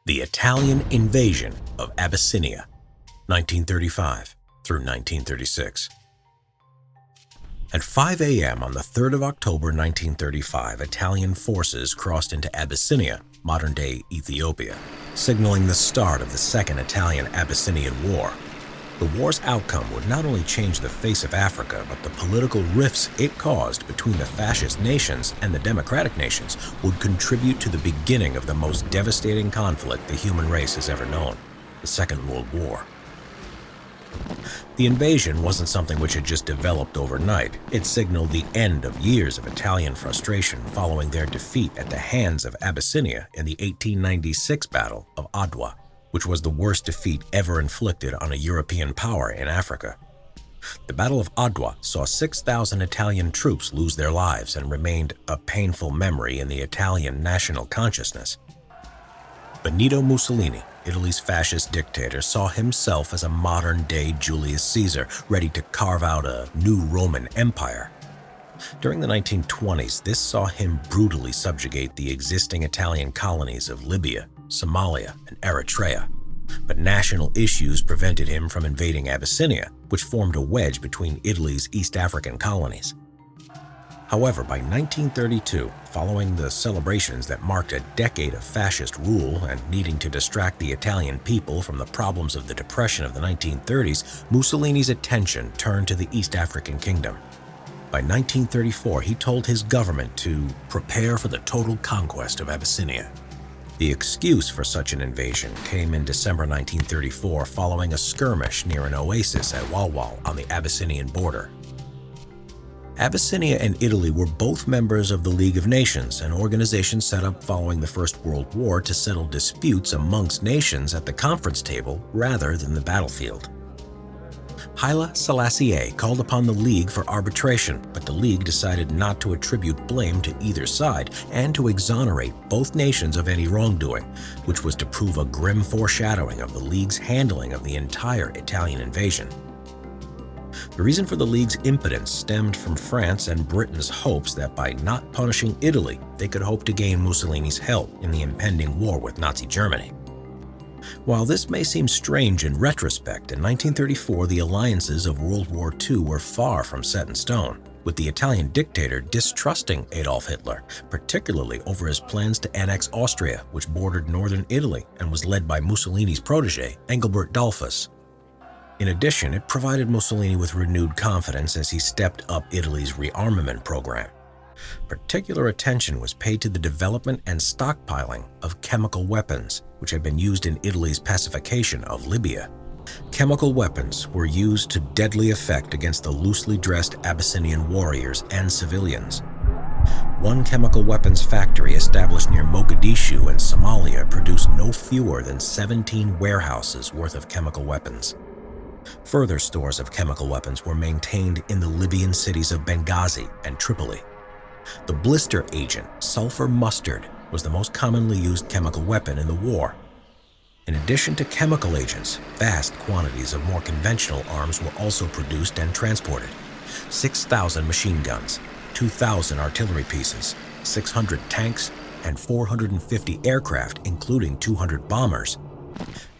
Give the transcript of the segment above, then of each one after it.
The Italian Invasion of Abyssinia, 1935 through 1936. At 5 a.m. on the 3rd of October 1935, Italian forces crossed into Abyssinia, modern-day Ethiopia, signaling the start of the Second Italian-Abyssinian War. The war's outcome would not only change the face of Africa, but the political rifts it caused between the fascist nations and the democratic nations would contribute to the beginning of the most devastating conflict the human race has ever known, the Second World War. The invasion wasn't something which had just developed overnight. It signaled the end of years of Italian frustration following their defeat at the hands of Abyssinia in the 1896 Battle of Adwa, which was the worst defeat ever inflicted on a European power in Africa. The Battle of Adwa saw 6,000 Italian troops lose their lives and remained a painful memory in the Italian national consciousness. Benito Mussolini, Italy's fascist dictator, saw himself as a modern-day Julius Caesar, ready to carve out a new Roman Empire. During the 1920s, this saw him brutally subjugate the existing Italian colonies of Libya, Somalia, and Eritrea. But national issues prevented him from invading Abyssinia, which formed a wedge between Italy's East African colonies. However, by 1932, following the celebrations that marked a decade of fascist rule and needing to distract the Italian people from the problems of the Depression of the 1930s, Mussolini's attention turned to the East African kingdom. By 1934, he told his government to prepare for the total conquest of Abyssinia. The excuse for such an invasion came in December 1934 following a skirmish near an oasis at Hoare-Laval on the Abyssinian border. Abyssinia and Italy were both members of the League of Nations, an organization set up following the First World War to settle disputes amongst nations at the conference table rather than the battlefield. Haile Selassie called upon the League for arbitration, but the League decided not to attribute blame to either side and to exonerate both nations of any wrongdoing, which was to prove a grim foreshadowing of the League's handling of the entire Italian invasion. The reason for the League's impotence stemmed from France and Britain's hopes that by not punishing Italy, they could hope to gain Mussolini's help in the impending war with Nazi Germany. While this may seem strange in retrospect, in 1934 the alliances of World War II were far from set in stone, with the Italian dictator distrusting Adolf Hitler, particularly over his plans to annex Austria, which bordered northern Italy and was led by Mussolini's protege, Engelbert Dollfuss. In addition, it provided Mussolini with renewed confidence as he stepped up Italy's rearmament program. Particular attention was paid to the development and stockpiling of chemical weapons, which had been used in Italy's pacification of Libya. Chemical weapons were used to deadly effect against the loosely dressed Abyssinian warriors and civilians. One chemical weapons factory established near Mogadishu in Somalia produced no fewer than 17 warehouses worth of chemical weapons. Further stores of chemical weapons were maintained in the Libyan cities of Benghazi and Tripoli. The blister agent, sulfur mustard, was the most commonly used chemical weapon in the war. In addition to chemical agents, vast quantities of more conventional arms were also produced and transported. 6,000 machine guns, 2,000 artillery pieces, 600 tanks, and 450 aircraft, including 200 bombers.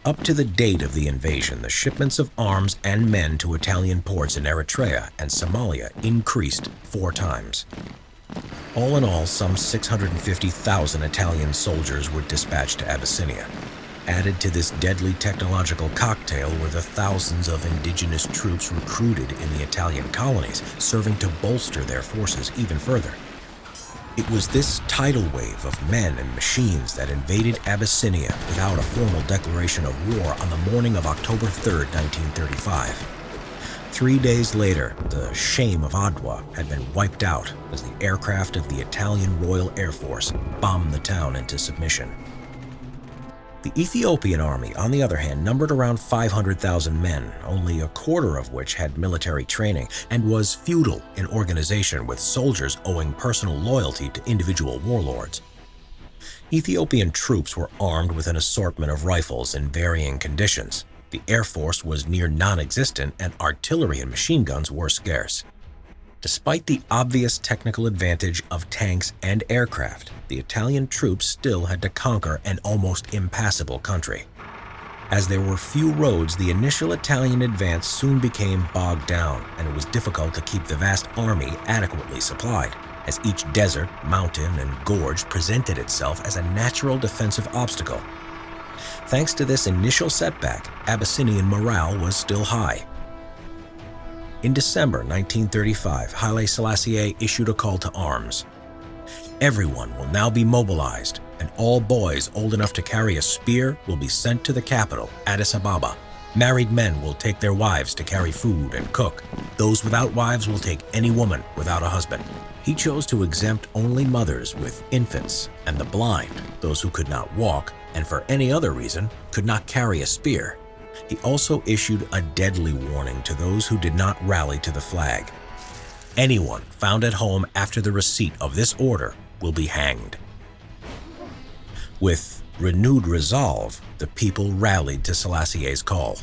Up to the date of the invasion, the shipments of arms and men to Italian ports in Eritrea and Somalia increased 4 times. All in all, some 650,000 Italian soldiers were dispatched to Abyssinia. Added to this deadly technological cocktail were the thousands of indigenous troops recruited in the Italian colonies, serving to bolster their forces even further. It was this tidal wave of men and machines that invaded Abyssinia without a formal declaration of war on the morning of October 3, 1935. 3 days later, the shame of Adwa had been wiped out as the aircraft of the Italian Royal Air Force bombed the town into submission. The Ethiopian army, on the other hand, numbered around 500,000 men, only a quarter of which had military training, and was feudal in organization, with soldiers owing personal loyalty to individual warlords. Ethiopian troops were armed with an assortment of rifles in varying conditions. The Air Force was near non-existent, and artillery and machine guns were scarce. Despite the obvious technical advantage of tanks and aircraft, the Italian troops still had to conquer an almost impassable country. As there were few roads, the initial Italian advance soon became bogged down, and it was difficult to keep the vast army adequately supplied, as each desert, mountain, and gorge presented itself as a natural defensive obstacle. Thanks to this initial setback, Abyssinian morale was still high. In December 1935, Haile Selassie issued a call to arms. Everyone will now be mobilized, and all boys old enough to carry a spear will be sent to the capital, Addis Ababa. Married men will take their wives to carry food and cook. Those without wives will take any woman without a husband. He chose to exempt only mothers with infants and the blind, those who could not walk, and for any other reason could not carry a spear. He also issued a deadly warning to those who did not rally to the flag. Anyone found at home after the receipt of this order will be hanged. With renewed resolve, the people rallied to Selassie's call.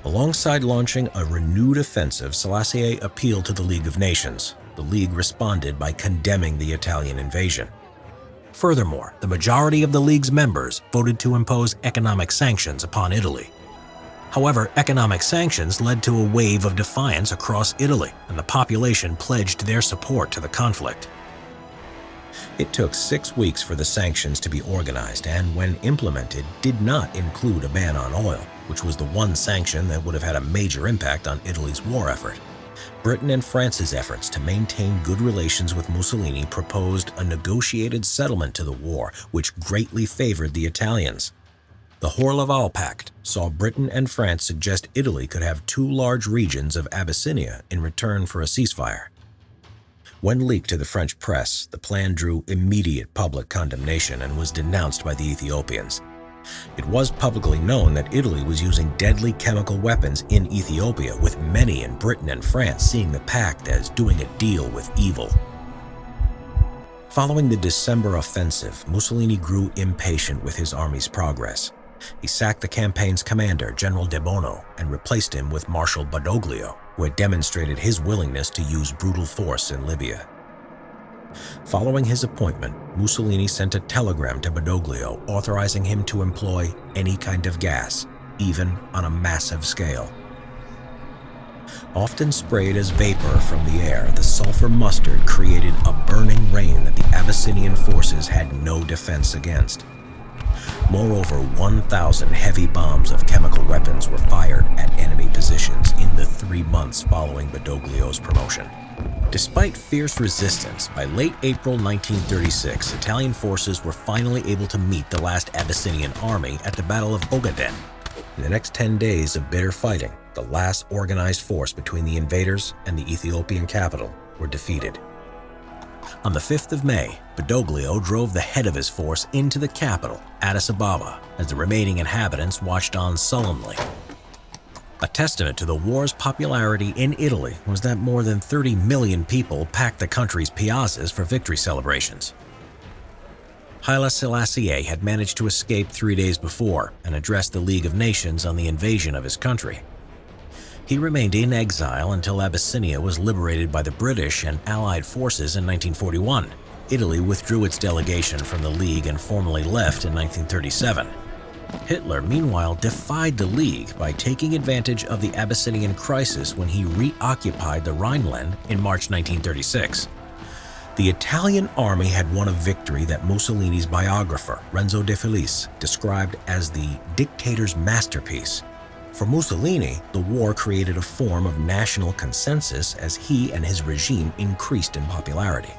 Alongside launching a renewed offensive, Selassie appealed to the League of Nations. The League responded by condemning the Italian invasion. Furthermore, the majority of the League's members voted to impose economic sanctions upon Italy. However, economic sanctions led to a wave of defiance across Italy, and the population pledged their support to the conflict. It took 6 weeks for the sanctions to be organized, and when implemented, did not include a ban on oil, which was the one sanction that would have had a major impact on Italy's war effort. Britain and France's efforts to maintain good relations with Mussolini proposed a negotiated settlement to the war, which greatly favored the Italians. The Hoare-Laval Pact saw Britain and France suggest Italy could have 2 large regions of Abyssinia in return for a ceasefire. When leaked to the French press, the plan drew immediate public condemnation and was denounced by the Ethiopians. It was publicly known that Italy was using deadly chemical weapons in Ethiopia, with many in Britain and France seeing the pact as doing a deal with evil. Following the December offensive, Mussolini grew impatient with his army's progress. He sacked the campaign's commander, General De Bono, and replaced him with Marshal Badoglio, who had demonstrated his willingness to use brutal force in Libya. Following his appointment, Mussolini sent a telegram to Badoglio authorizing him to employ any kind of gas, even on a massive scale. Often sprayed as vapor from the air, the sulfur mustard created a burning rain that the Abyssinian forces had no defense against. Moreover, 1,000 heavy bombs of chemical weapons were fired at enemy positions in the 3 months following Badoglio's promotion. Despite fierce resistance, by late April 1936, Italian forces were finally able to meet the last Abyssinian army at the Battle of Ogaden. In the next 10 days of bitter fighting, the last organized force between the invaders and the Ethiopian capital were defeated. On the 5th of May, Badoglio drove the head of his force into the capital, Addis Ababa, as the remaining inhabitants watched on sullenly. A testament to the war's popularity in Italy was that more than 30 million people packed the country's piazzas for victory celebrations. Haile Selassie had managed to escape 3 days before and addressed the League of Nations on the invasion of his country. He remained in exile until Abyssinia was liberated by the British and Allied forces in 1941. Italy withdrew its delegation from the League and formally left in 1937. Hitler, meanwhile, defied the League by taking advantage of the Abyssinian crisis when he reoccupied the Rhineland in March 1936. The Italian army had won a victory that Mussolini's biographer, Renzo De Felice, described as the dictator's masterpiece. For Mussolini, the war created a form of national consensus as he and his regime increased in popularity.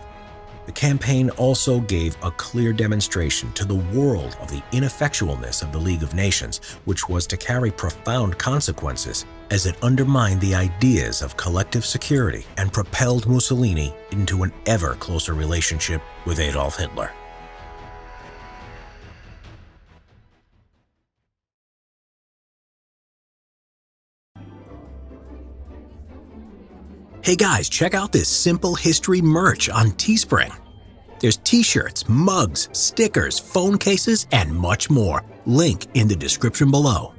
The campaign also gave a clear demonstration to the world of the ineffectualness of the League of Nations, which was to carry profound consequences as it undermined the ideas of collective security and propelled Mussolini into an ever closer relationship with Adolf Hitler. Hey guys, check out this simple history merch on Teespring. There's t-shirts, mugs, stickers, phone cases, and much more. Link in the description below.